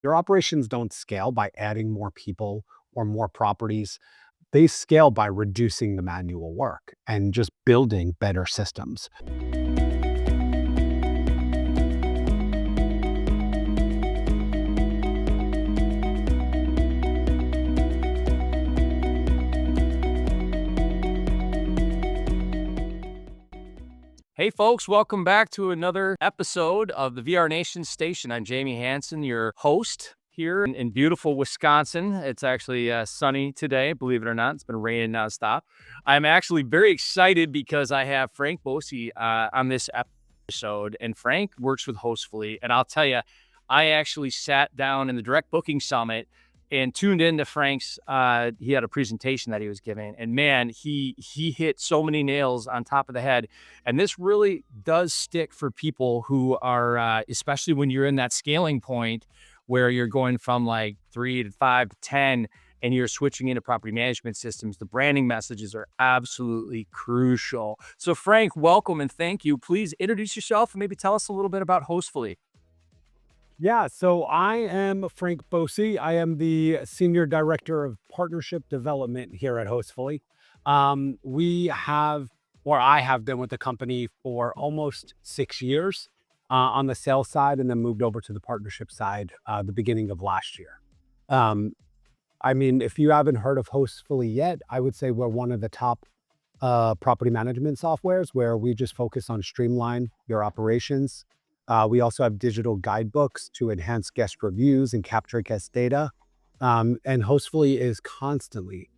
Your operations don't scale by adding more people or more properties. They scale by reducing the manual work and just building better systems. Hey folks, welcome back to another episode of the VRNation station. I'm Jamie Hanson, your host here in beautiful Wisconsin. It's actually sunny today, believe it or not. It's been raining nonstop. I'm actually very excited because I have Frank Bosie on this episode, and Frank works with Hostfully. And I'll tell you, I actually sat down in the Direct Booking Summit and tuned into Frank's. He had a presentation that he was giving, and man, he hit so many nails on top of the head. And this really does stick for people who are, especially when you're in that scaling point where you're going from like 3 to 5 to 10, and you're switching into property management systems. The branding messages are absolutely crucial. So, Frank, welcome and thank you. Please introduce yourself and maybe tell us a little bit about Hostfully. Yeah, so I am Frank Bosie. I am the Senior Director of Partnership Development here at Hostfully. We have, or I have been with the company for almost 6 years on the sales side, and then moved over to the partnership side the beginning of last year. Um, I mean, if you haven't heard of Hostfully yet, I would say we're one of the top property management softwares where we just focus on streamline your operations. We also have digital guidebooks to enhance guest reviews and capture guest data. And Hostfully is constantly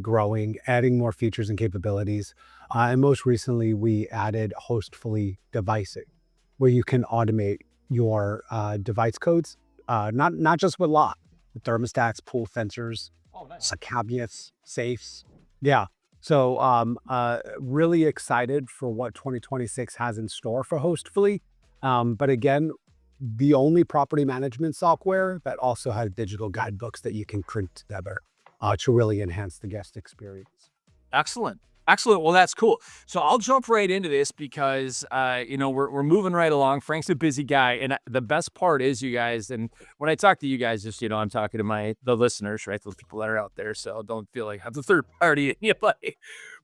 growing, adding more features and capabilities. And most recently, we added Hostfully devicing, where you can automate your device codes, not just with lock, with thermostats, pool sensors, Oh, nice. cabinets, safes. Yeah. So really excited for what 2026 has in store for Hostfully. But again, the only property management software that also has digital guidebooks that you can print together to really enhance the guest experience. Excellent. Excellent. Well, that's cool. So I'll jump right into this because, we're moving right along. Frank's a busy guy. And the best part is, you guys, and when I talk to you guys, just, I'm talking to the listeners, right? Those people that are out there. So don't feel like I have the third party in you, but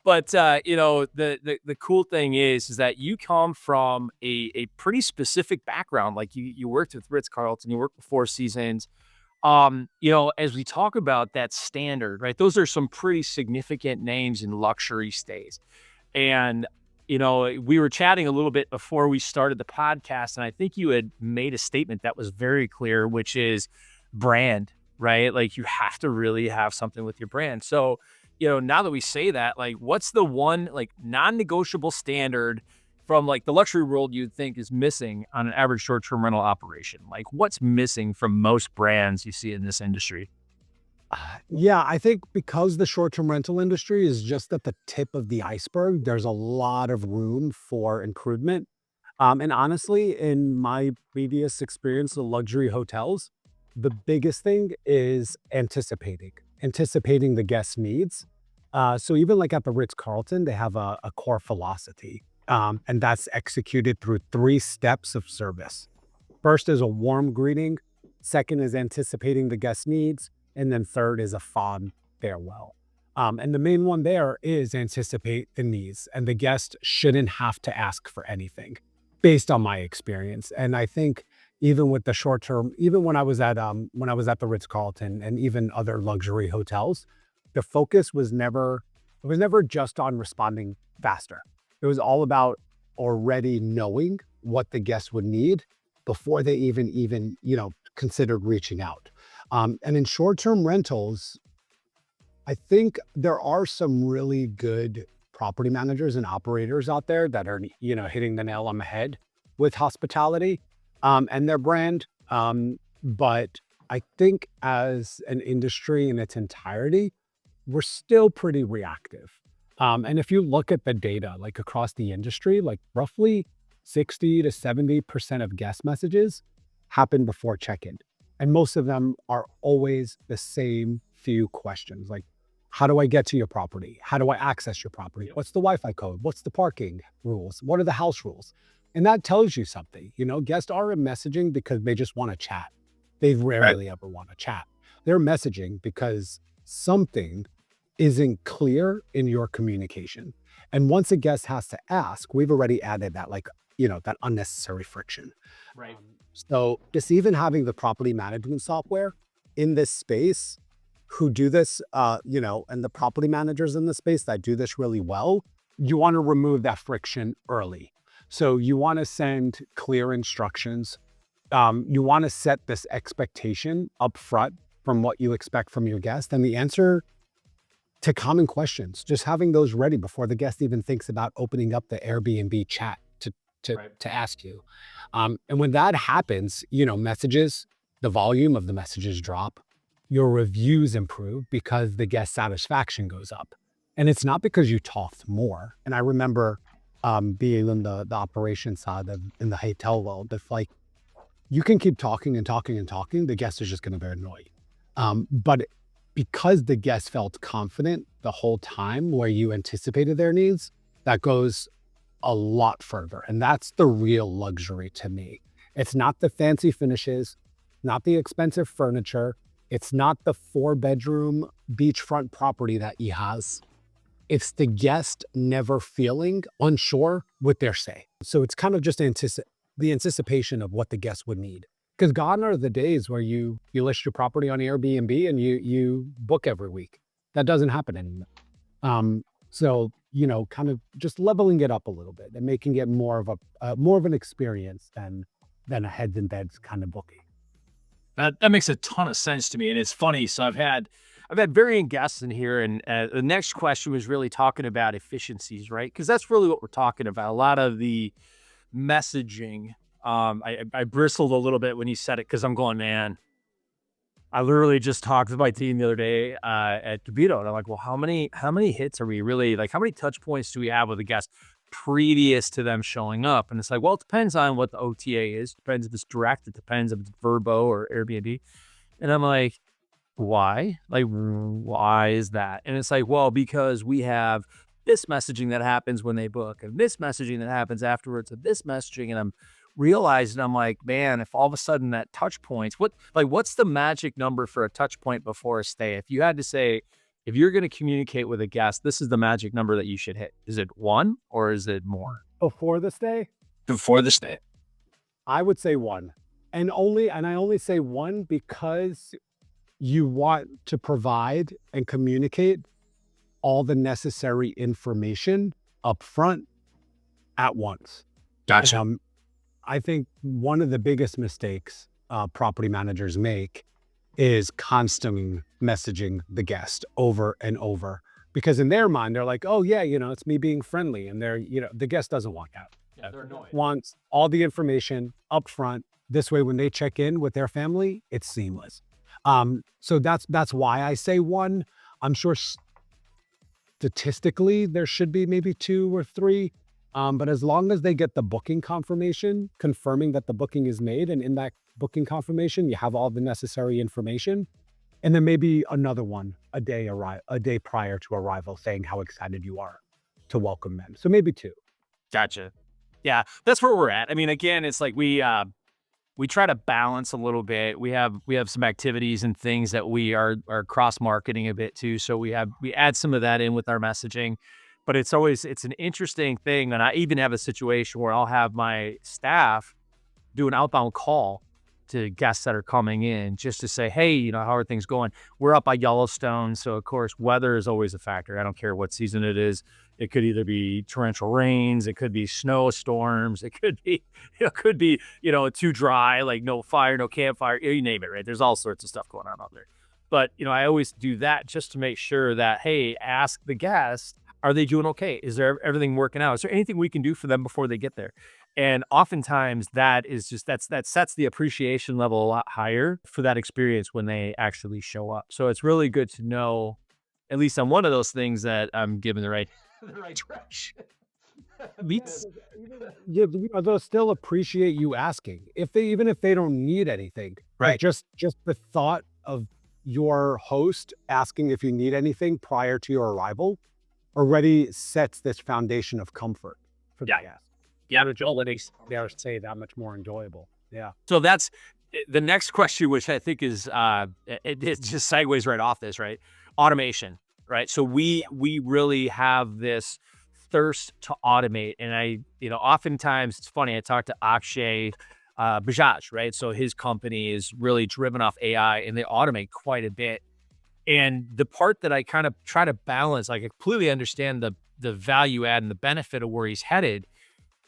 the cool thing is that you come from a pretty specific background. Like you worked with Ritz-Carlton, you worked with Four Seasons. As we talk about that standard, right? Those are some pretty significant names in luxury stays. And, we were chatting a little bit before we started the podcast, and I think you had made a statement that was very clear, which is brand, right? Like you have to really have something with your brand. So, now that we say that, like, what's the one like non-negotiable standard from like the luxury world you'd think is missing on an average short-term rental operation? Like what's missing from most brands you see in this industry? Yeah, I think because the short-term rental industry is just at the tip of the iceberg, there's a lot of room for improvement. And honestly, in my previous experience with luxury hotels, the biggest thing is anticipating the guest needs. So even like at the Ritz-Carlton, they have a core philosophy, and that's executed through 3 steps of service. First is a warm greeting. Second is anticipating the guest needs. And then third is a fond farewell. And the main one there is anticipate the needs, and the guest shouldn't have to ask for anything based on my experience. And I think even with the short term, even when I was at the Ritz-Carlton and even other luxury hotels, the focus was never just on responding faster. It was all about already knowing what the guest would need before they even considered reaching out. And in short-term rentals, I think there are some really good property managers and operators out there that are, hitting the nail on the head with hospitality and their brand. But I think as an industry in its entirety, we're still pretty reactive. And if you look at the data, like across the industry, like roughly 60 to 70% of guest messages happen before check-in. And most of them are always the same few questions, like, how do I get to your property? How do I access your property? What's the Wi-Fi code? What's the parking rules? What are the house rules? And that tells you something. Guests aren't messaging because they just want to chat. They Right. rarely ever want to chat. They're messaging because something isn't clear in your communication. And once a guest has to ask, we've already added that, like, that unnecessary friction. Right. So just even having the property management software in this space who do this, and the property managers in the space that do this really well, you want to remove that friction early. So you want to send clear instructions. You want to set this expectation up front from what you expect from your guest, and the answer to common questions, just having those ready before the guest even thinks about opening up the Airbnb chat to ask you. And when that happens, messages, the volume of the messages drop, your reviews improve because the guest satisfaction goes up. And it's not because you talked more. And I remember being in the operations side in the hotel world, it's like you can keep talking and talking and talking, the guest is just going to be annoyed. But because the guest felt confident the whole time where you anticipated their needs, that goes a lot further. And that's the real luxury to me. It's not the fancy finishes, not the expensive furniture. It's not the 4-bedroom beachfront property that he has. It's the guest never feeling unsure with their say. So it's kind of just the anticipation of what the guest would need. Because gone are the days where you list your property on Airbnb and you book every week. That doesn't happen anymore. So, kind of just leveling it up a little bit and making it more of an experience than a heads and beds kind of booking. That makes a ton of sense to me, and it's funny. So I've had varying guests in here, and the next question was really talking about efficiencies, right? Because that's really what we're talking about. A lot of the messaging. I bristled a little bit when you said it because I'm going, man. I literally just talked with my team the other day at DeVito, and I'm like, well, how many hits are we really like? How many touch points do we have with a guest previous to them showing up? And it's like, well, it depends on what the OTA is. Depends if it's direct. It depends if it's Verbo or Airbnb. And I'm like, why? Like, why is that? And it's like, well, because we have this messaging that happens when they book, and this messaging that happens afterwards, and this messaging, and I'm realizing, I'm like, man, if all of a sudden that touch points, what's the magic number for a touch point before a stay? If you had to say, if you're going to communicate with a guest, this is the magic number that you should hit. Is it 1 or is it more? Before the stay, Before the stay. I would say 1. And I only say 1 because you want to provide and communicate all the necessary information up front at once. Gotcha. I think one of the biggest mistakes property managers make is constantly messaging the guest over and over, because in their mind, they're like, oh yeah, it's me being friendly. And the guest doesn't want that. Yeah, they're annoyed. Wants all the information up front. This way, when they check in with their family, it's seamless. So that's why I say 1. I'm sure statistically there should be maybe 2 or 3. But as long as they get the booking confirmation, confirming that the booking is made, and in that booking confirmation, you have all the necessary information, and then maybe another one a day prior to arrival, saying how excited you are to welcome them. So maybe 2. Gotcha. Yeah, that's where we're at. I mean, again, it's like we try to balance a little bit. We have some activities and things that we are cross marketing a bit too. So we add some of that in with our messaging, but it's an interesting thing. And I even have a situation where I'll have my staff do an outbound call to guests that are coming in just to say, hey, how are things going? We're up by Yellowstone. So of course, weather is always a factor. I don't care what season it is. It could either be torrential rains, it could be snowstorms, it could be, too dry, like no fire, no campfire, you name it, right? There's all sorts of stuff going on out there. But, I always do that just to make sure that, hey, ask the guest, are they doing okay? Is there everything working out? Is there anything we can do for them before they get there? And oftentimes that sets the appreciation level a lot higher for that experience when they actually show up. So it's really good to know, at least on one of those things, that I'm giving the right direction. Beats. Yeah, they'll still appreciate you asking even if they don't need anything. Like, Right. just the thought of your host asking if you need anything prior to your arrival already sets this foundation of comfort for the Yeah. guest. Yeah. Which already, dare say, that much more enjoyable. Yeah. So that's The next question, which I think is, it just segues right off this, right? Automation, right? So we really have this thirst to automate, and oftentimes it's funny. I talked to Akshay Bajaj, right? So his company is really driven off AI, and they automate quite a bit. And the part that I kind of try to balance, like I completely understand the value add and the benefit of where he's headed,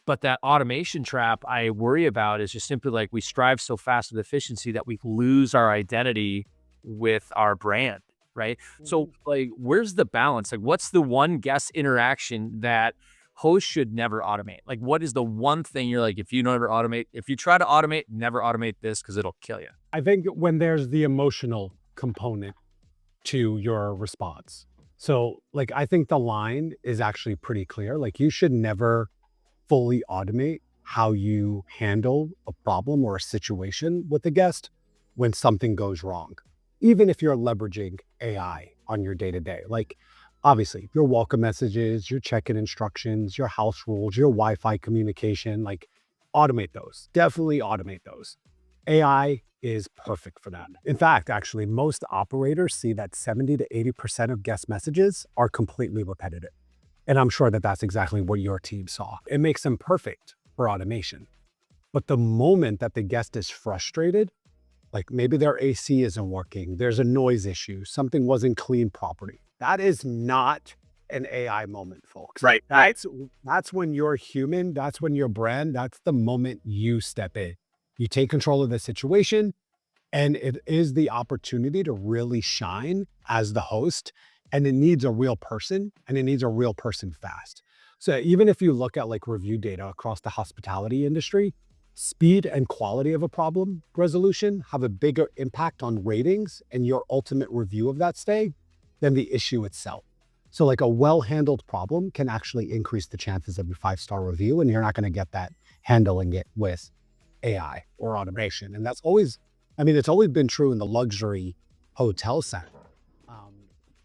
but that automation trap I worry about is just simply like we strive so fast with efficiency that we lose our identity with our brand, right? So, Mhm. like, where's the balance? Like, what's the one guest interaction that hosts should never automate? Like, what is the one thing you're like, if you try to automate, never automate this because it'll kill you? I think when there's the emotional component to your response. So, like, I think the line is actually pretty clear. Like, you should never fully automate how you handle a problem or a situation with a guest when something goes wrong, even if you're leveraging AI on your day to day. Like, obviously, your welcome messages, your check in instructions, your house rules, your Wi Fi communication, like, automate those. Definitely automate those. AI is perfect for that. In fact, actually, most operators see that 70 to 80% of guest messages are completely repetitive. And I'm sure that that's exactly what your team saw. It makes them perfect for automation. But the moment that the guest is frustrated, like maybe their AC isn't working, there's a noise issue, something wasn't cleaned properly, that is not an AI moment, folks. Right. Right. That's when you're human, that's when your brand, that's the moment you step in. You take control of the situation, and it is the opportunity to really shine as the host. And it needs a real person, and it needs a real person fast. So even if you look at like review data across the hospitality industry, speed and quality of a problem resolution have a bigger impact on ratings and your ultimate review of that stay than the issue itself. So like a well-handled problem can actually increase the chances of your five-star review, and you're not going to get that handling it with AI or automation. And that's always, I mean, it's always been true in the luxury hotel sector. Um,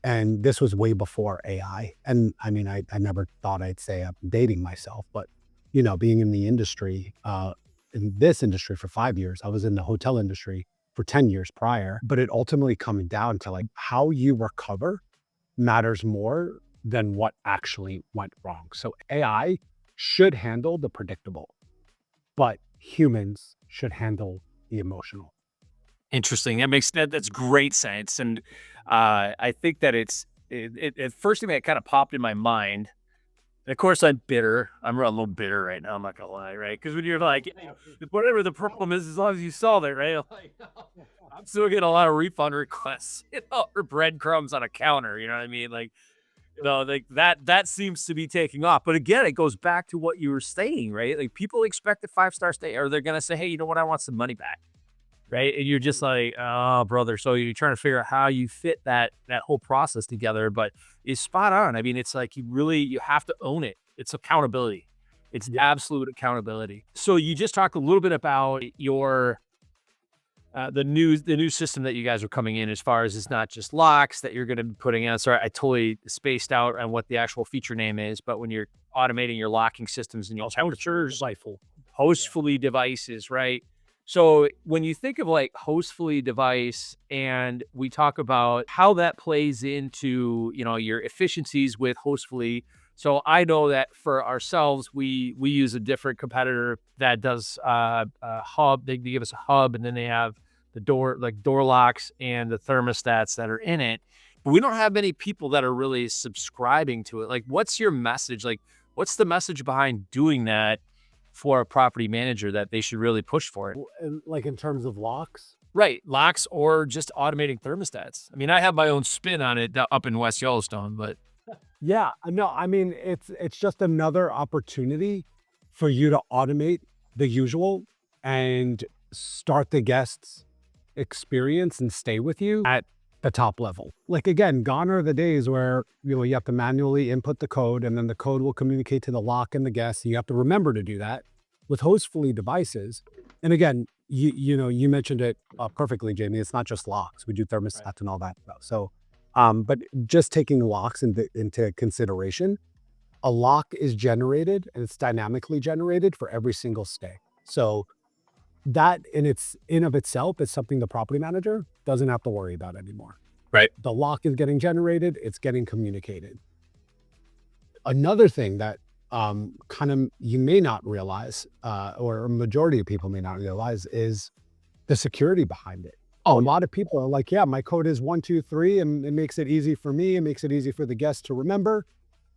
and this was way before AI. And I mean, I never thought I'd say I'm dating myself, but being in this industry for 5 years, I was in the hotel industry for 10 years prior, but it ultimately comes down to like how you recover matters more than what actually went wrong. So AI should handle the predictable, but humans should handle the emotional. Interesting. That's great sense, and I think that first thing that kind of popped in my mind. And of course, I'm bitter. I'm a little bitter right now. I'm not gonna lie, right? Because when you're like, whatever the problem is, as long as you solve it, right? Like, I'm still getting a lot of refund requests, or breadcrumbs on a counter. You know what I mean? Like, like that seems to be taking off. But again, it goes back to what you were saying, right? Like people expect a 5-star stay, or they're gonna say, hey, you know what? I want some money back, right? And you're just like, oh, brother. So you're trying to figure out how you fit that whole process together, but it's spot on. I mean, it's like you have to own it. It's accountability. It's Yeah. absolute accountability. So you just talked a little bit about your the new system that you guys are coming in as far as it's not just locks that you're going to be putting in. Sorry, I totally spaced out on what the actual feature name is, but when you're automating your locking systems and your temperatures, Delightful. Yeah. hostfully devices, right? So when you think of like hostfully device and we talk about how that plays into, your efficiencies with hostfully. So I know that for ourselves, we use a different competitor that does a hub. They give us a hub and then they have the door locks and the thermostats that are in it. But we don't have many people that are really subscribing to it. Like, what's your message? Like, what's the message behind doing that for a property manager that they should really push for it? And like in terms of locks, Right, locks or just automating thermostats. I mean, I have my own spin on it up in West Yellowstone, but yeah, no, I mean, it's just another opportunity for you to automate the usual and start the guests experience and stay with you at the top level. Like again, gone are the days where you have to manually input the code and then the code will communicate to the lock and the guest. And you have to remember to do that with hostfully devices. And again, you mentioned it perfectly, Jamie. It's not just locks. We do right. thermostats and all that stuff. So, but just taking locks into consideration, a lock is generated and it's dynamically generated for every single stay. So that in of itself is something the property manager doesn't have to worry about anymore. Right. The lock is getting generated, it's getting communicated. Another thing that kind of you may not realize, or a majority of people may not realize, is the security behind it. A Oh, lot of people are like, yeah, my code is 123 and it makes it easy for me. It makes it easy for the guest to remember.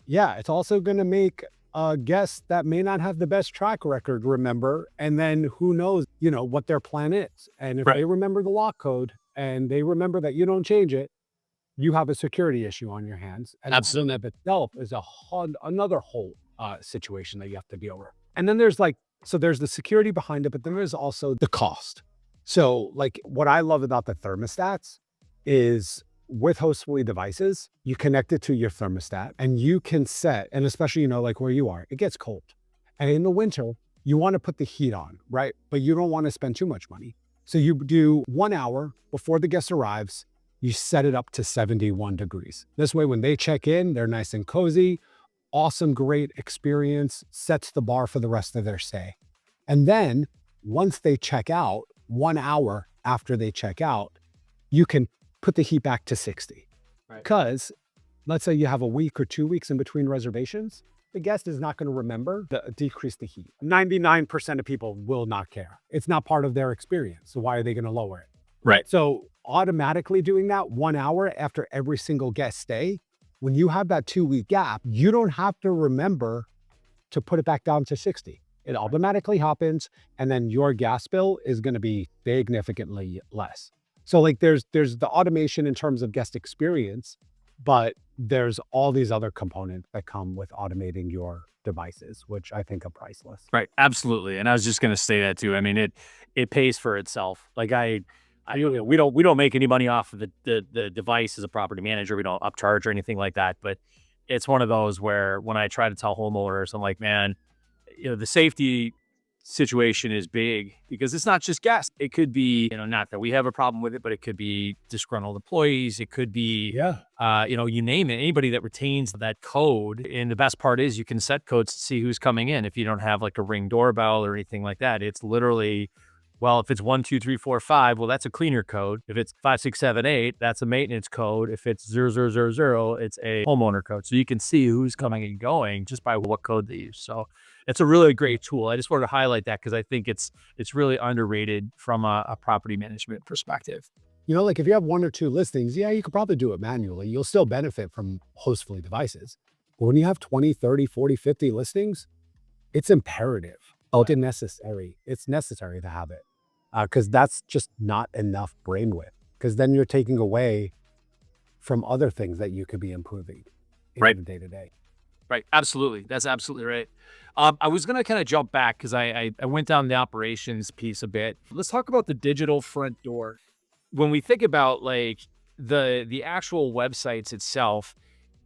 Yeah, it's also going to make a guest that may not have the best track record remember. And then who knows, what their plan is. And if right. they remember the lock code and they remember that you don't change it, you have a security issue on your hands. And that in Absolutely. of itself is another whole situation that you have to deal with. And then there's the security behind it, but then there's also the cost. So like what I love about the thermostats is with Hostfully devices, you connect it to your thermostat and you can set, and especially, like where you are, it gets cold. And in the winter, you want to put the heat on, right? But you don't want to spend too much money. So you do 1 hour before the guest arrives, you set it up to 71 degrees. This way, when they check in, they're nice and cozy, awesome, great experience, sets the bar for the rest of their stay. And then once they check out, 1 hour after they check out, you can put the heat back to 60. Right. Because let's say you have a week or 2 weeks in between reservations, the guest is not going to remember the decrease the heat. 99% of people will not care. It's not part of their experience. So why are they going to lower it? Right. So automatically doing that 1 hour after every single guest stay, when you have that 2 week gap, you don't have to remember to put it back down to 60. It automatically happens, and then your gas bill is going to be significantly less. So like there's the automation in terms of guest experience, but there's all these other components that come with automating your devices, which I think are priceless. Right. Absolutely. And I was just going to say that too. I mean, it pays for itself. Like we don't make any money off of the device as a property manager. We don't upcharge or anything like that. But it's one of those where when I try to tell homeowners, I'm like, man, the safety situation is big because it's not just guests. It could be, not that we have a problem with it, but it could be disgruntled employees. It could be, Yeah. you name it, anybody that retains that code. And the best part is you can set codes to see who's coming in. If you don't have like a Ring doorbell or anything like that, it's literally, well, if it's 1, 2, 3, 4, 5, well, that's a cleaner code. If it's 5, 6, 7, 8, that's a maintenance code. If it's 0000, it's a homeowner code. So you can see who's coming and going just by what code they use. So it's a really great tool. I just wanted to highlight that because I think it's really underrated from a property management perspective. Like if you have 1 or 2 listings, yeah, you could probably do it manually. You'll still benefit from Hostfully devices. But when you have 20, 30, 40, 50 listings, it's imperative. It's necessary to have it because that's just not enough brainwidth. Because then you're taking away from other things that you could be improving in Right. the day to day. Right. Absolutely. That's absolutely right. I was going to kind of jump back because I went down the operations piece a bit. Let's talk about the digital front door. When we think about like the actual websites itself,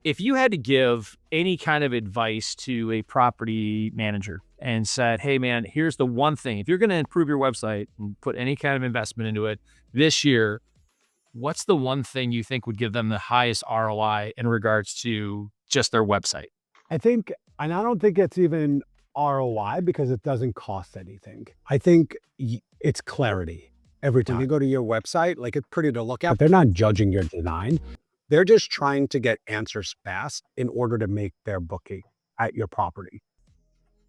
if you had to give any kind of advice to a property manager and said, hey man, here's the one thing, if you're going to improve your website and put any kind of investment into it this year, what's the one thing you think would give them the highest ROI in regards to just their website? I think, and I don't think it's even ROI because it doesn't cost anything. I think it's clarity. Every time you go to your website, like it's pretty to look at. They're not judging your design. They're just trying to get answers fast in order to make their booking at your property.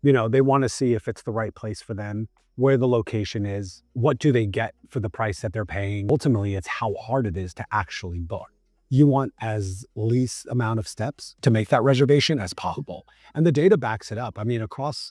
They want to see if it's the right place for them, where the location is, what do they get for the price that they're paying. Ultimately, it's how hard it is to actually book. You want as least amount of steps to make that reservation as possible. And the data backs it up. I mean, across,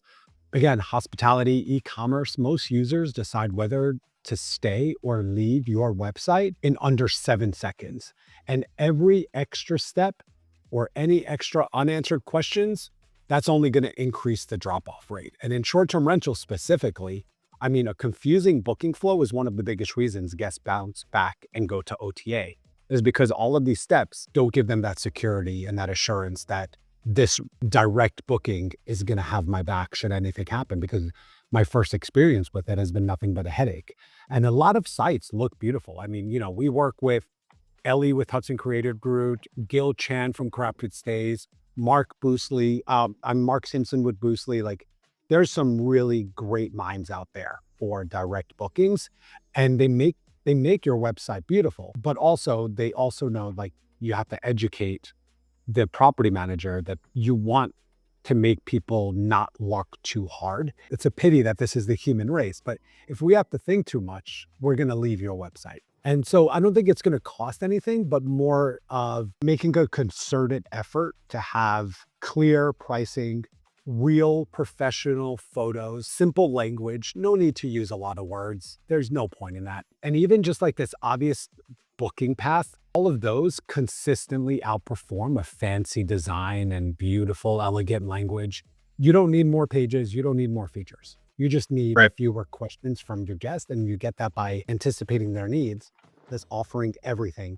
again, hospitality, e-commerce, most users decide whether to stay or leave your website in under 7 seconds. And every extra step or any extra unanswered questions, that's only going to increase the drop-off rate. And in short-term rental specifically, I mean, a confusing booking flow is one of the biggest reasons guests bounce back and go to OTA, is because all of these steps don't give them that security and that assurance that this direct booking is going to have my back should anything happen, because my first experience with it has been nothing but a headache. And a lot of sites look beautiful. I mean, we work with Ellie with Hudson Creative Group, Gil Chan from Crafted Stays, Mark Bosley. I'm Mark Hanson with Bosley. Like, there's some really great minds out there for direct bookings, and they make your website beautiful, but also they also know like you have to educate the property manager that you want to make people not work too hard. It's a pity that this is the human race, but if we have to think too much, we're going to leave your website. And so I don't think it's going to cost anything, but more of making a concerted effort to have clear pricing, real professional photos, simple language, no need to use a lot of words. There's no point in that. And even just like this obvious booking path, all of those consistently outperform a fancy design and beautiful, elegant language. You don't need more pages. You don't need more features. You just need Right. fewer questions from your guest, and you get that by anticipating their needs. That's offering everything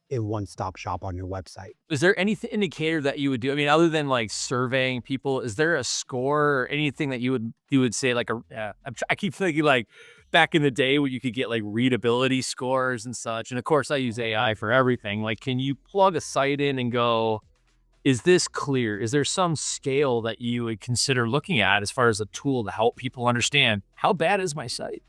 in one-stop shop on your website. Is there any indicator that you would do? I mean, other than like surveying people, is there a score or anything that you would say like a? I keep thinking like back in the day when you could get like readability scores and such. And of course, I use AI for everything. Like, can you plug a site in and go, is this clear? Is there some scale that you would consider looking at as far as a tool to help people understand how bad is my site?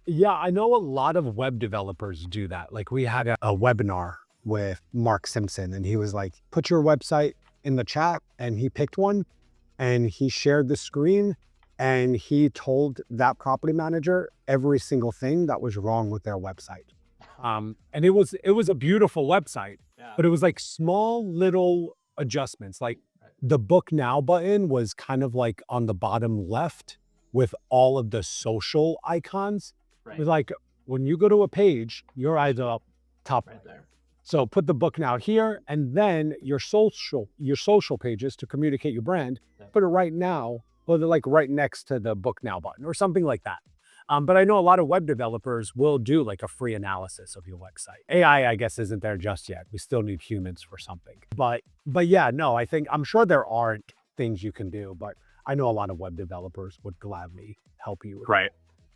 Yeah, I know a lot of web developers do that. Like we had a webinar with Mark Simpson, and he was like, put your website in the chat. And he picked one and he shared the screen and he told that property manager every single thing that was wrong with their website. And it was a beautiful website, Yeah. but it was like small little adjustments. Like the book now button was kind of like on the bottom left with all of the social icons. It was like when you go to a page, your eyes are up top right there. So put the book now here, and then your social pages to communicate your brand, put it right now, put it like right next to the book now button or something like that. But I know a lot of web developers will do like a free analysis of your website. AI, I guess, isn't there just yet. We still need humans for something. But yeah, no, I'm sure there aren't things you can do, but I know a lot of web developers would gladly help you with that. Right.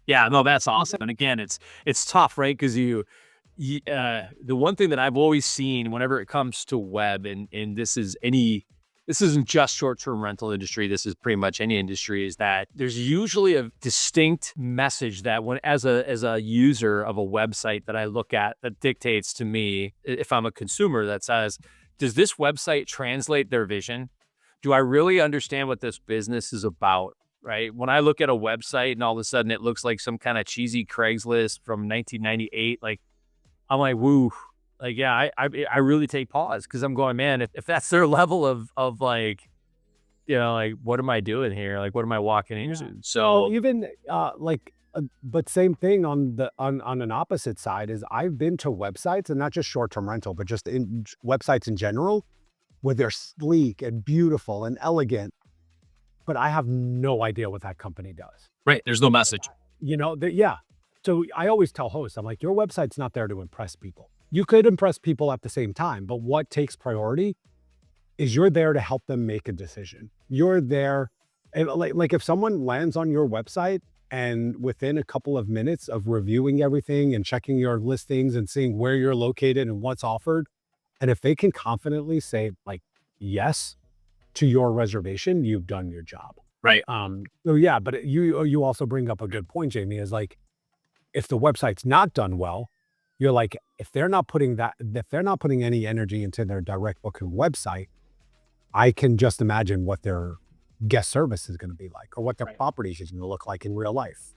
Yeah, no, that's awesome. And again, it's tough, right? Because the one thing that I've always seen whenever it comes to web, and this isn't just short-term rental industry. This is pretty much any industry. Is that there's usually a distinct message that when as a user of a website that I look at that dictates to me if I'm a consumer that says, does this website translate their vision? Do I really understand what this business is about? Right. When I look at a website and all of a sudden it looks like some kind of cheesy Craigslist from 1998, like I'm like, woo, like, yeah, I really take pause because I'm going, man, if that's their level of like, like, what am I doing here? Like, what am I walking into? Well, So, even but same thing on on an opposite side is I've been to websites, and not just short-term rental, but just in websites in general, where they're sleek and beautiful and elegant, but I have no idea what that company does. right, there's no message. Yeah. So I always tell hosts, I'm like, your website's not there to impress people. You could impress people at the same time, but what takes priority is you're there to help them make a decision. You're there, and like if someone lands on your website and within a couple of minutes of reviewing everything and checking your listings and seeing where you're located and what's offered, and if they can confidently say like yes to your reservation, you've done your job. Right. So yeah, but you also bring up a good point, Jamie, is like if the website's not done well, you're like, if they're not putting any energy into their direct booking website, I can just imagine what their guest service is going to be like, or what their property is going to look like in real life.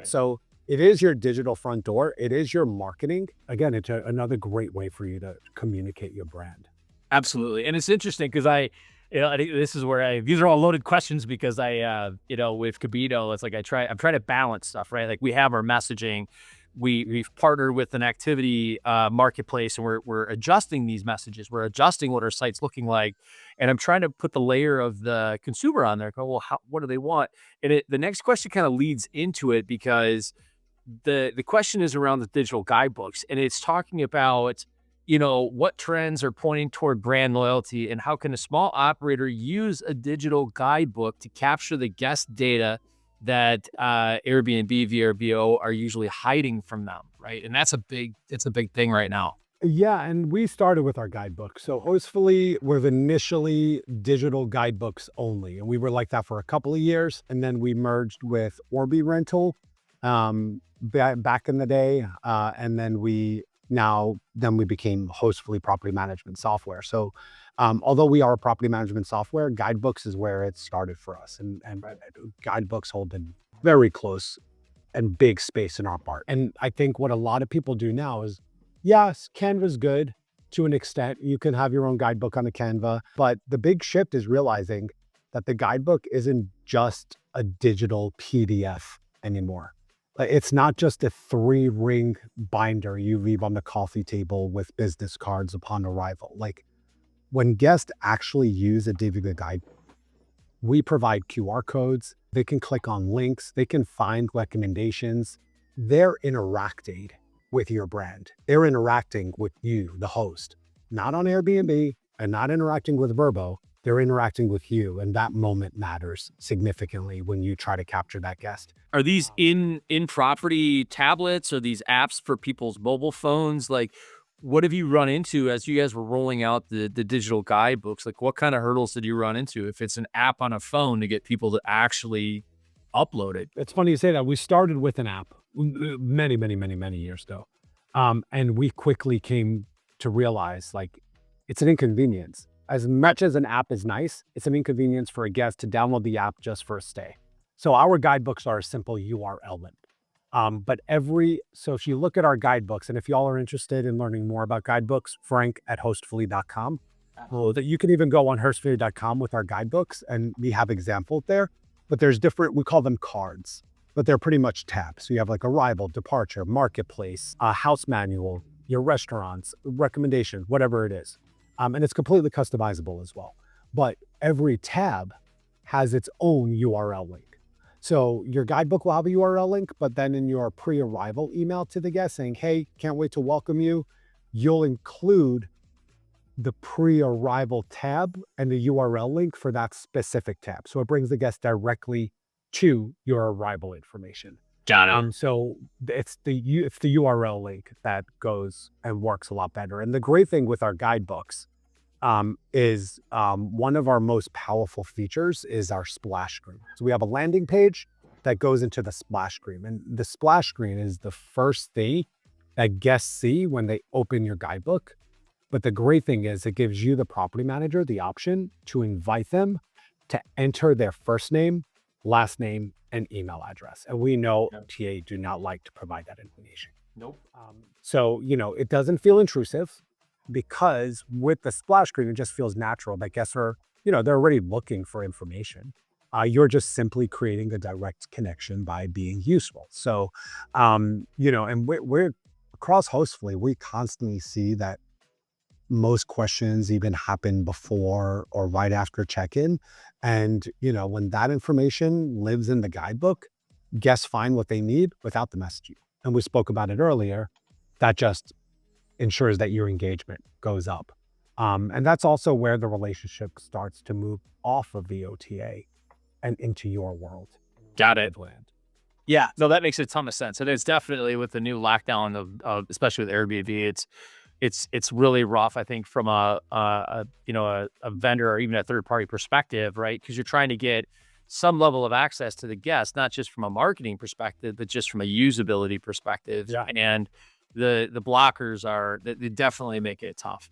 So it is your digital front door. It is your marketing. Again, it's another great way for you to communicate your brand. Absolutely. And it's interesting because I think this is where these are all loaded questions because with Cabito, it's like I'm trying to balance stuff, right? Like we have our messaging, we've partnered with an activity marketplace, and we're adjusting these messages. We're adjusting what our site's looking like. And I'm trying to put the layer of the consumer on there. Go, well, what do they want? And the next question kind of leads into it because the question is around the digital guidebooks, and it's talking about what trends are pointing toward brand loyalty and how can a small operator use a digital guidebook to capture the guest data that Airbnb, VRBO are usually hiding from them, right? And it's a big thing right now. Yeah, and we started with our guidebook. So Hostfully was initially digital guidebooks only, and we were like that for a couple of years, and then we merged with Orbi Rental, back in the day, and then we became Hostfully property management software. So, although we are a property management software, guidebooks is where it started for us, and guidebooks hold a very close and big space in our heart. And I think what a lot of people do now is, yes, Canva's good to an extent. You can have your own guidebook on the Canva, but the big shift is realizing that the guidebook isn't just a digital PDF anymore. Like, it's not just a 3-ring binder you leave on the coffee table with business cards upon arrival. Like, when guests actually use a digital guide, we provide QR codes. They can click on links. They can find recommendations. They're interacting with your brand. They're interacting with you, the host, not on Airbnb and not interacting with Verbo. They're interacting with you. And that moment matters significantly when you try to capture that guest. Are these in property tablets? Are these apps for people's mobile phones? Like, what have you run into as you guys were rolling out the digital guidebooks? Like, what kind of hurdles did you run into if it's an app on a phone to get people to actually upload it? It's funny you say that. We started with an app many, many, many, many years ago. And we quickly came to realize, like, it's an inconvenience. As much as an app is nice, it's an inconvenience for a guest to download the app just for a stay. So our guidebooks are a simple URL link. So if you look at our guidebooks, and if y'all are interested in learning more about guidebooks, Frank at hostfully.com. Well, that you can even go on hostfully.com with our guidebooks, and we have examples there. But there's different, we call them cards, but they're pretty much tabs. So you have like arrival, departure, marketplace, house manual, your restaurants, recommendations, whatever it is. And it's completely customizable as well. But every tab has its own URL link. So your guidebook will have a URL link, but then in your pre-arrival email to the guest saying, hey, can't wait to welcome you, you'll include the pre-arrival tab and the URL link for that specific tab. So it brings the guest directly to your arrival information. Got it. So it's the URL link that goes and works a lot better. And the great thing with our guidebooks is one of our most powerful features is our splash screen. So we have a landing page that goes into the splash screen, and the splash screen is the first thing that guests see when they open your guidebook. But the great thing is it gives you, the property manager, the option to invite them to enter their first name, last name, and email address. And we know OTA do not like to provide that information. Nope. So, it doesn't feel intrusive, because with the splash screen, it just feels natural that guests are, they're already looking for information. You're just simply creating a direct connection by being useful. So, and we're across Hostfully, we constantly see that most questions even happen before or right after check-in. And, when that information lives in the guidebook, guests find what they need without the messaging. And we spoke about it earlier. That just ensures that your engagement goes up. And that's also where the relationship starts to move off of the OTA and into your world. Got it. Yeah, no, that makes a ton of sense. And it's definitely with the new lockdown of especially with Airbnb, it's really rough, I think, from a vendor or even a third party perspective, right? Because you're trying to get some level of access to the guest, not just from a marketing perspective, but just from a usability perspective. Yeah. And the blockers they definitely make it tough.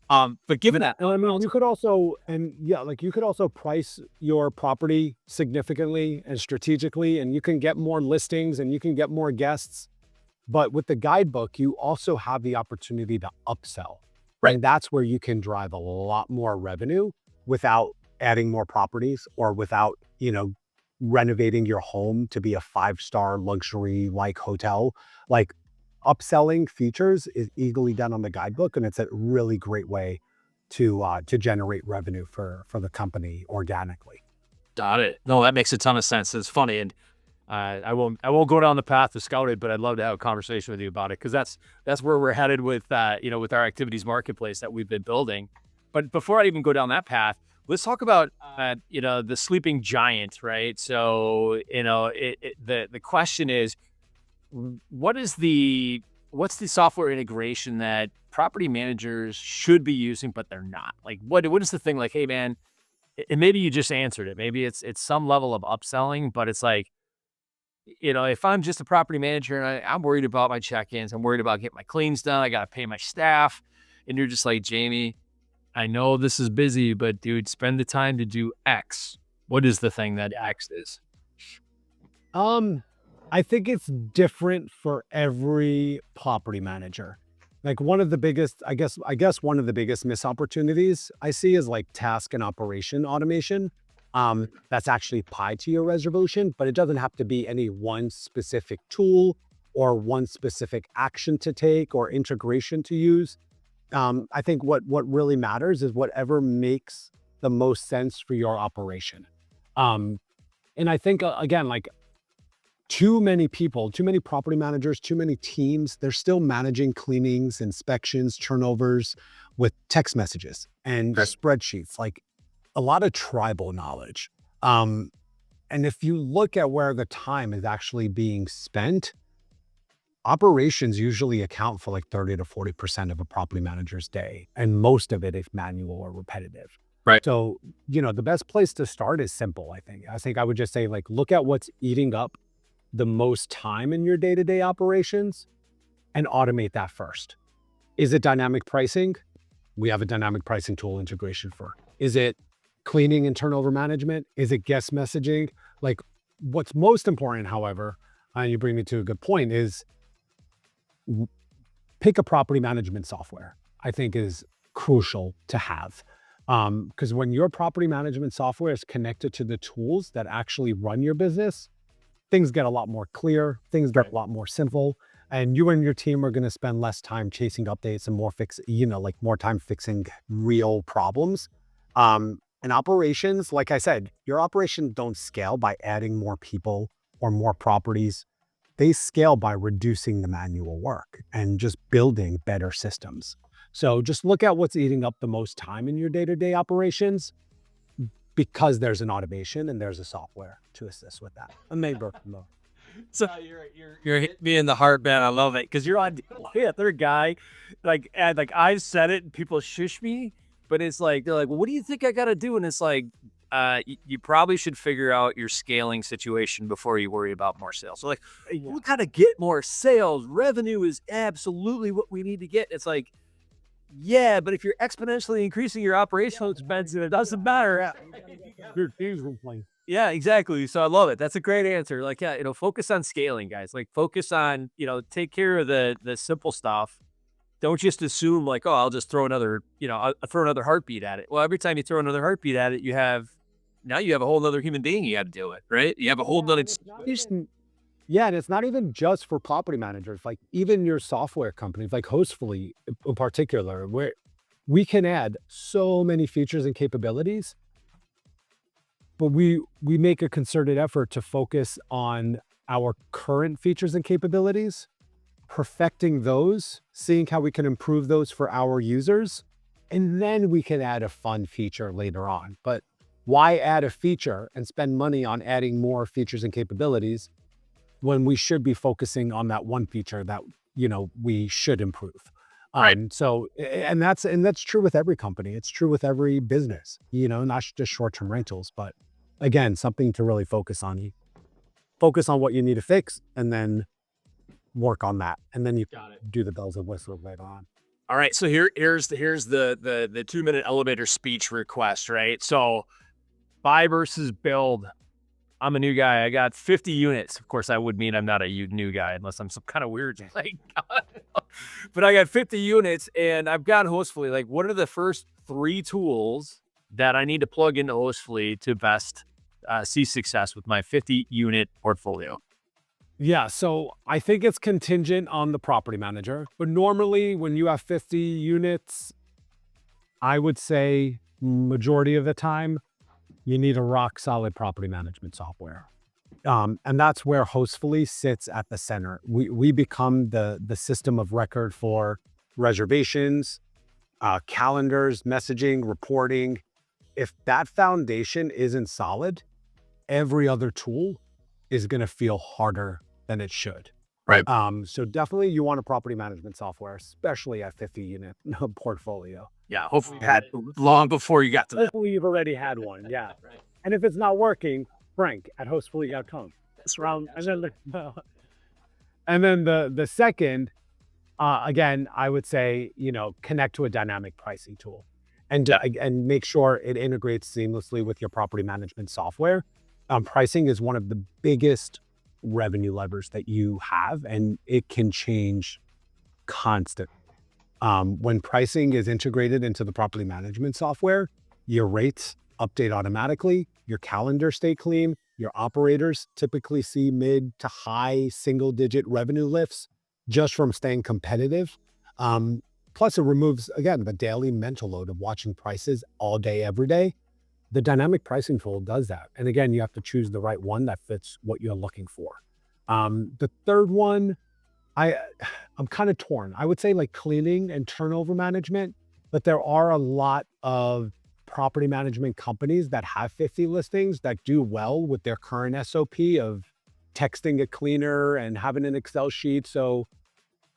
But given that, You could also price your property significantly and strategically, and you can get more listings and you can get more guests. But with the guidebook, you also have the opportunity to upsell. Right. And that's where you can drive a lot more revenue without adding more properties, or without, renovating your home to be a 5-star luxury like hotel. Like, upselling features is easily done on the guidebook, and it's a really great way to generate revenue for the company organically. got it. No, that makes a ton of sense. It's funny, and I won't go down the path of Scouted, but I'd love to have a conversation with you about it, because that's where we're headed with with our activities marketplace that we've been building. But before I even go down that path, let's talk about the sleeping giant, right? So the question is, what's the software integration that property managers should be using but they're not? Like, what is the thing? Like, hey man, and maybe you just answered it. Maybe it's some level of upselling, but it's like, if I'm just a property manager and I'm worried about my check-ins, I'm worried about getting my cleans done, I got to pay my staff. And you're just like, Jamie, I know this is busy, but dude, spend the time to do X. What is the thing that X is? Um, I think it's different for every property manager. Like one of the biggest, I guess one of the biggest missed opportunities I see is like task and operation automation. That's actually tied to your resolution, but it doesn't have to be any one specific tool or one specific action to take or integration to use. I think what really matters is whatever makes the most sense for your operation. Um, and I think again, like too many people, too many property managers, too many teams, they're still managing cleanings, inspections, turnovers with text messages and Right. spreadsheets, like a lot of tribal knowledge. Um, and if you look at where the time is actually being spent, operations usually account for like 30 to 40% of a property manager's day, and most of it is manual or repetitive. Right. So, the best place to start is simple, I think. I think I would just say, like, look at what's eating up the most time in your day-to-day operations and automate that first. Is it dynamic pricing? We have a dynamic pricing tool integration for. Is it cleaning and turnover management? Is it guest messaging? Like, what's most important, however, and you bring me to a good point, is pick a property management software. I think is crucial to have. Because when your property management software is connected to the tools that actually run your business, things get a lot more clear, things get a lot more simple, and you and your team are going to spend less time chasing updates and more time fixing real problems. And operations, like I said, your operations don't scale by adding more people or more properties. They scale by reducing the manual work and just building better systems. So just look at what's eating up the most time in your day-to-day operations, because there's an automation and there's a software to assist with that. A neighbor. No. So you're hitting me in the heart, man. I love it because you're on the other guy. Like I've said it, and people shush me, but it's like they're like, "Well, what do you think I got to do?" And it's like, you probably should figure out your scaling situation before you worry about more sales. So like, Yeah. we got to get more sales. Revenue is absolutely what we need to get. It's like, yeah, but if you're exponentially increasing your operational expenses, it doesn't matter. Your team's complaint. Yeah, exactly. So I love it. That's a great answer. Like, yeah, focus on scaling, guys. Like, focus on, take care of the simple stuff. Don't just assume like, oh, I'll just throw another, I'll throw another heartbeat at it. Well, every time you throw another heartbeat at it, now you have a whole nother human being you got to deal with, right? You have a whole Yeah, nother. and it's not even yeah, and it's not even just for property managers, like even your software companies, like Hostfully in particular, where we can add so many features and capabilities, but we make a concerted effort to focus on our current features and capabilities, perfecting those, seeing how we can improve those for our users, and then we can add a fun feature later on. But why add a feature and spend money on adding more features and capabilities when we should be focusing on that one feature that we should improve? Right. And that's true with every company. It's true with every business. Not just short-term rentals, but again, something to really focus on. You focus on what you need to fix, and then work on that, and then you Got it. do the bells and whistles later on. All right. So here's the 2-minute elevator speech request, right? So buy versus build. I'm a new guy. I got 50 units. Of course, I would mean I'm not a new guy unless I'm some kind of weird like, but I got 50 units and I've got Hostfully. Like, what are the first 3 tools that I need to plug into Hostfully to best see success with my 50 unit portfolio? Yeah, so I think it's contingent on the property manager, but normally when you have 50 units, I would say majority of the time you need a rock solid property management software. And that's where Hostfully sits at the center. We become the system of record for reservations, calendars, messaging, reporting. If that foundation isn't solid, every other tool is going to feel harder than it should. Right. So definitely you want a property management software, especially at 50 unit portfolio. Yeah. Hopefully you had long before you got to that. Hopefully you've already had one. Yeah. And if it's not working, Frank at hostfully.com. That's wrong. And then the second, again, I would say, connect to a dynamic pricing tool and make sure it integrates seamlessly with your property management software. Pricing is one of the biggest revenue levers that you have, and it can change constant. When pricing is integrated into the property management software, your rates update automatically, your calendars stay clean, your operators typically see mid to high single digit revenue lifts just from staying competitive. Um, Plus, it removes, again, the daily mental load of watching prices all day, every day. The dynamic pricing tool does that. And again, you have to choose the right one that fits what you're looking for. The third one, I I'm kind of torn. I would say like cleaning and turnover management, but there are a lot of property management companies that have 50 listings that do well with their current SOP of texting a cleaner and having an Excel sheet. So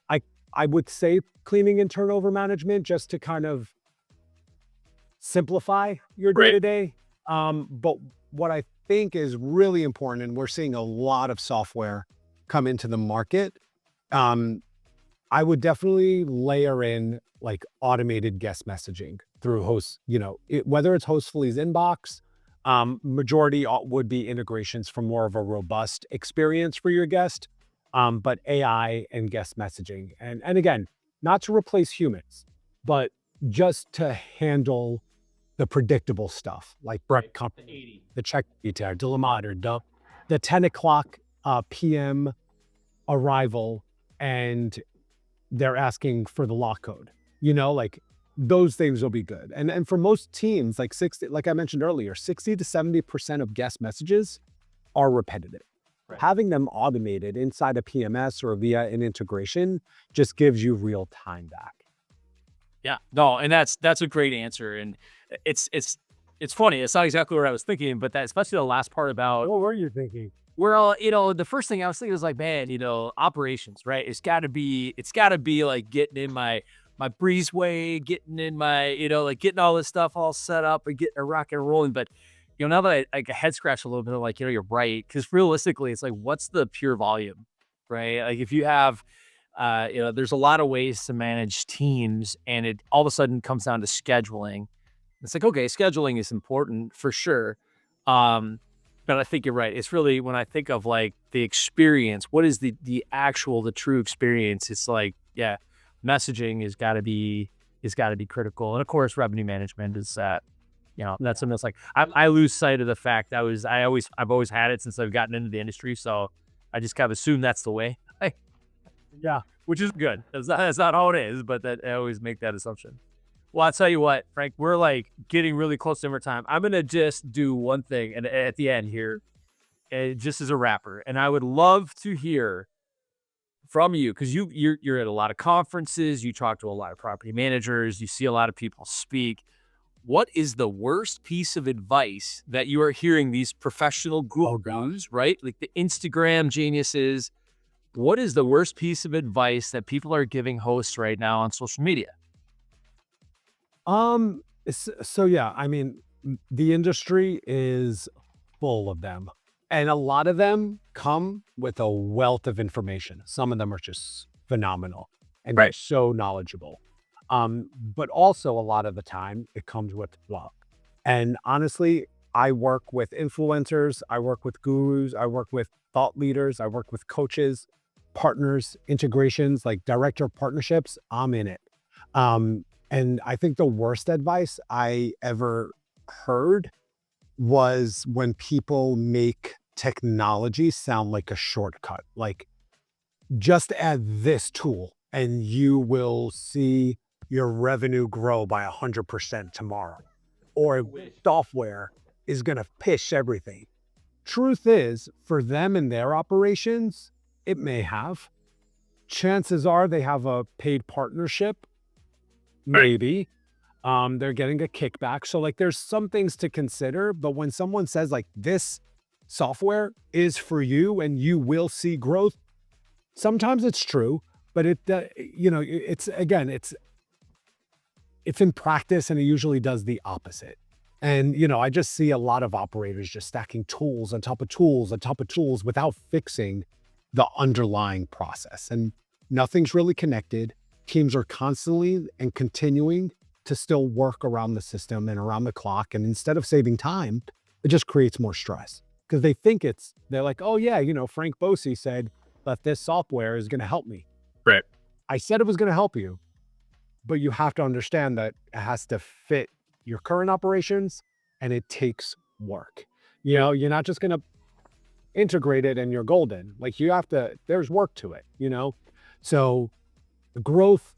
I I would say cleaning and turnover management just to kind of simplify your day Right. to day. But what I think is really important, and we're seeing a lot of software come into the market, um, I would definitely layer in like automated guest messaging through whether it's Hostfully's inbox, majority would be integrations for more of a robust experience for your guest. But AI and guest messaging. And again, not to replace humans, but just to handle the predictable stuff like Right. prep company, the check detail, the 10 o'clock PM arrival, and they're asking for the lock code. Like those things will be good. And for most teams, like 60, like I mentioned earlier, 60 to 70% of guest messages are repetitive. Right. Having them automated inside a PMS or via an integration just gives you real time back. Yeah. No, and that's a great answer. And it's funny. It's not exactly what I was thinking, but that especially the last part about What were you thinking? we're all, the first thing I was thinking was like, man, operations, right? It's gotta be like getting in my breezeway, getting in my, like getting all this stuff all set up and getting a rock and rolling. But now that I like head scratch a little bit, I'm like, you're right. Cause realistically, it's like, what's the pure volume? Right. Like if you have there's a lot of ways to manage teams and it all of a sudden comes down to scheduling. It's like, okay, scheduling is important for sure. Um, but I think you're right. It's really when I think of like the experience, what is the true experience? It's like, yeah, messaging is gotta be critical. And of course, revenue management is that's something that's like I lose sight of the fact I've always had it since I've gotten into the industry. So I just kind of assume that's the way. Yeah. Which is good. That's not how it is, but that I always make that assumption. Well, I'll tell you what, Frank, we're like getting really close to overtime. I'm gonna just do one thing and at the end here, just as a wrapper, and I would love to hear from you because you're at a lot of conferences, you talk to a lot of property managers, you see a lot of people speak. What is the worst piece of advice that you are hearing these professional Oh God. gurus, right? Like the Instagram geniuses. What is the worst piece of advice that people are giving hosts right now on social media? So yeah, I mean, the industry is full of them. And a lot of them come with a wealth of information. Some of them are just phenomenal and Right. so knowledgeable. But also a lot of the time it comes with luck. And honestly, I work with influencers, I work with gurus, I work with thought leaders, I work with coaches, partners, integrations, like director of partnerships. I'm in it. And I think the worst advice I ever heard was when people make technology sound like a shortcut. Like, just add this tool and you will see your revenue grow by 100% tomorrow. Or software is going to fish everything. Truth is, for them and their operations, it may have. Chances are they have a paid partnership, Right. maybe. They're getting a kickback. So like there's some things to consider, but when someone says like this software is for you and you will see growth, sometimes it's true, but it's again, it's in practice and it usually does the opposite. And, I just see a lot of operators just stacking tools on top of tools on top of tools without fixing the underlying process. And nothing's really connected. Teams are constantly and continuing to still work around the system and around the clock. And instead of saving time, it just creates more stress because they're like, oh, yeah, Frank Bosie said that this software is going to help me. Right. I said it was going to help you, but you have to understand that it has to fit your current operations and it takes work. You're not just going to integrate it and you're golden. Like there's work to it. So the growth,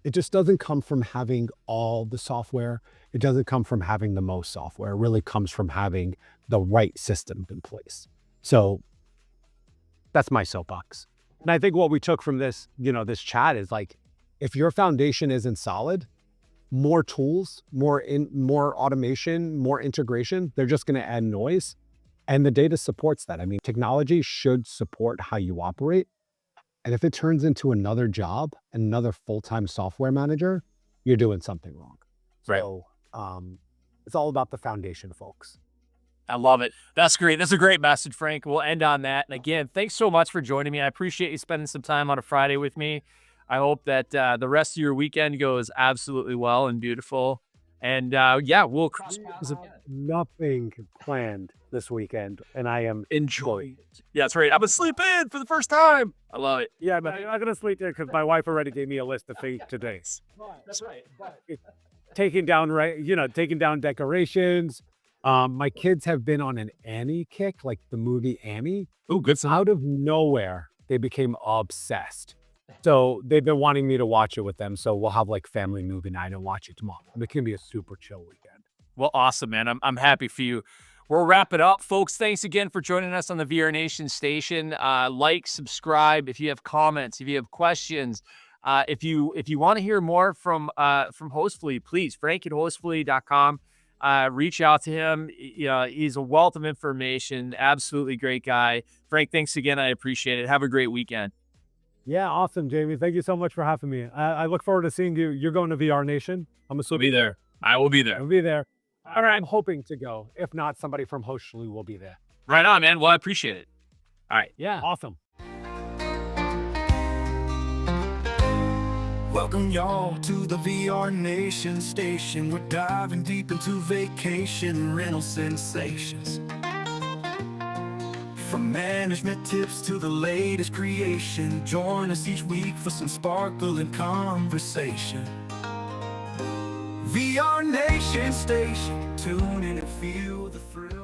it just doesn't come from having all the software. It doesn't come from having the most software. It really comes from having the right system in place. So that's my soapbox. And I think what we took from this, this chat is like, if your foundation isn't solid, more tools, more automation, more integration, they're just going to add noise. And the data supports that. I mean, technology should support how you operate. And if it turns into another job, another full-time software manager, you're doing something wrong. Right. So it's all about the foundation, folks. I love it. That's great. That's a great message, Frank. We'll end on that. And again, thanks so much for joining me. I appreciate you spending some time on a Friday with me. I hope that the rest of your weekend goes absolutely well and beautiful. And we'll cross paths again. Nothing planned this weekend, and I am Enjoy it. Yeah, that's right. I'm gonna sleep in for the first time. I love it. Yeah, but I'm not gonna sleep there because my wife already gave me a list of things today. That's right. Taking down decorations. My kids have been on an Annie kick, like the movie Annie. Oh, good song. Out of nowhere, they became obsessed. So they've been wanting me to watch it with them. So we'll have like family movie night and watch it tomorrow. It can be a super chill weekend. Well, awesome, man. I'm happy for you. We'll wrap it up, folks. Thanks again for joining us on the VRNation station. Like, subscribe if you have comments, if you have questions. If you want to hear more from Hostfully, please, Frank at hostfully.com. Reach out to him. He's a wealth of information. Absolutely great guy. Frank, thanks again. I appreciate it. Have a great weekend. Yeah, awesome, Jamie. Thank you so much for having me. I look forward to seeing you. You're going to VRNation. I'm assuming. Be there. I will be there. I'll be there. All right. I'm hoping to go. If not, somebody from Hostfully will be there. Right on, man. Well, I appreciate it. All right. Yeah. Awesome. Welcome y'all to the VRNation station. We're diving deep into vacation rental sensations. From management tips to the latest creation, join us each week for some sparkle and conversation. VRNation station, tune in and feel the thrill.